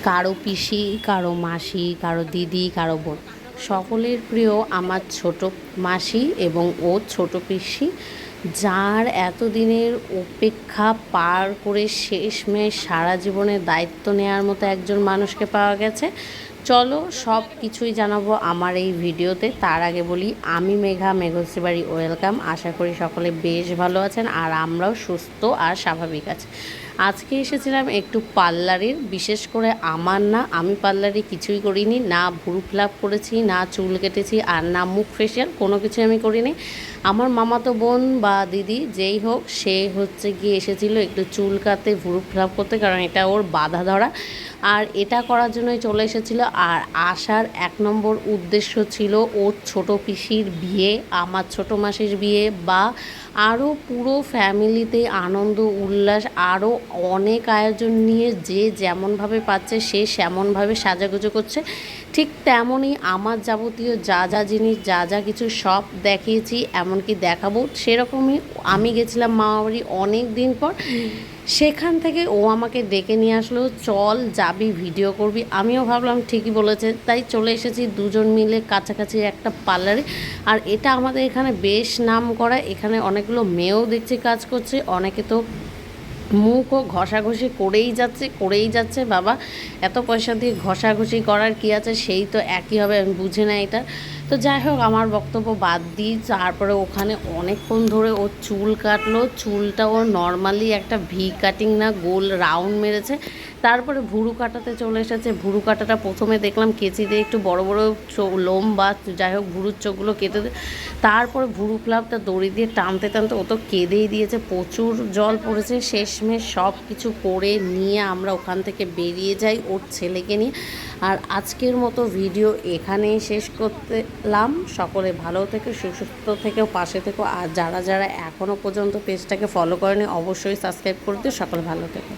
কারো পিসি, কারো মাসি, কারো দিদি, কারো বোন, সকলের প্রিয় আমার ছোট মাসি এবং ওর ছোট পিসি, যার এতদিনের অপেক্ষা পার করে শেষমেশ সারা জীবনের দায়িত্ব নেওয়ার মতো একজন মানুষকে পাওয়া গেছে। চলো সব কিছুই জানাবো আমার এই ভিডিওতে। তার আগে বলি, আমি মেঘা, মেঘশ্রী বাড়ি ওয়েলকাম। আশা করি সকলে বেশ ভালো আছেন আর আমরাও সুস্থ আর স্বাভাবিক আছি। আজকে এসেছিলাম একটু পার্লারের, বিশেষ করে আমার না, আমি পার্লারে কিছুই করিনি, না ভ্রু ফিলাপ করেছি, না চুল কেটেছি, আর না মুখ ফেশিয়াল, কোনো কিছু আমি করিনি। আমার মামাতো বোন বা দিদি যেই হোক, সে হচ্ছে গিয়ে এসেছিলো একটু চুল কাটতে, ভ্রু ফিলাপ করতে, কারণ এটা ওর বাধা ধরা, আর এটা করার জন্যই চলে এসেছিলো। আর আসার এক নম্বর উদ্দেশ্য ছিল ওর ছোট পিসির বিয়ে, আমার ছোট মাসির বিয়ে, বা আরও পুরো ফ্যামিলিতে আনন্দ উল্লাস, আরও অনেক আয়োজন নিয়ে যে যেমনভাবে পাচ্ছে সে সেমনভাবে সাজাগুজো করছে। ঠিক তেমনই আমার যাবতীয় যা যা জিনিস, যা যা কিছু সব দেখিয়েছি, এমনকি দেখাবো। সেরকমই আমি গেছিলাম মামাবাড়ি অনেক দিন পর, সেখান থেকে ও আমাকে ডেকে নিয়ে আসলো, চল যাবি, ভিডিও করবি। আমিও ভাবলাম ঠিকই বলেছে, তাই চলে এসেছি দুজন মিলে কাছাকাছি একটা পার্লারে। আর এটা আমাদের এখানে বেশ নাম করা, এখানে অনেকগুলো মেয়েও দেখছি কাজ করছে, অনেকে তো মুখও ঘষাঘষি করেই যাচ্ছে। বাবা, এত পয়সা দিয়ে ঘষাঘষি করার কি আছে, সেই তো একই হবে, আমি বুঝি না এটা। তো যাই হোক, আমার বক্তব্য বাদ দিই। তারপরে ওখানে অনেকক্ষণ ধরে ও চুল কাটলো। চুলটা ওর নর্মালি একটা ভি কাটিং না, গোল রাউন্ড মেরেছে। তারপরে ভুরু কাটাতে চলে এসেছে। ভুরু কাটাটা প্রথমে দেখলাম কেচি দিয়ে একটু বড় বড় লোম বা যাই হোক ভুরুর চোখগুলো কেটে তারপরে ভুরু ফ্লাপটা দড়ি দিয়ে টানতে টানতে ও তো কেঁদেই দিয়েছে, প্রচুর জল পড়েছে। শেষমেশ সব কিছু করে নিয়ে আমরা ওখান থেকে বেরিয়ে যাই ওর ছেলেকে নিয়ে। আর আজকের মতো ভিডিও এখানেই শেষ করতেলাম। সকলে ভালো থেকে, সুস্থ থেকেও, পাশে থেকো। আর যারা যারা এখনও পর্যন্ত পেজটাকে ফলো করেনি অবশ্যই সাবস্ক্রাইব করে দিও। সকলে ভালো থেকো।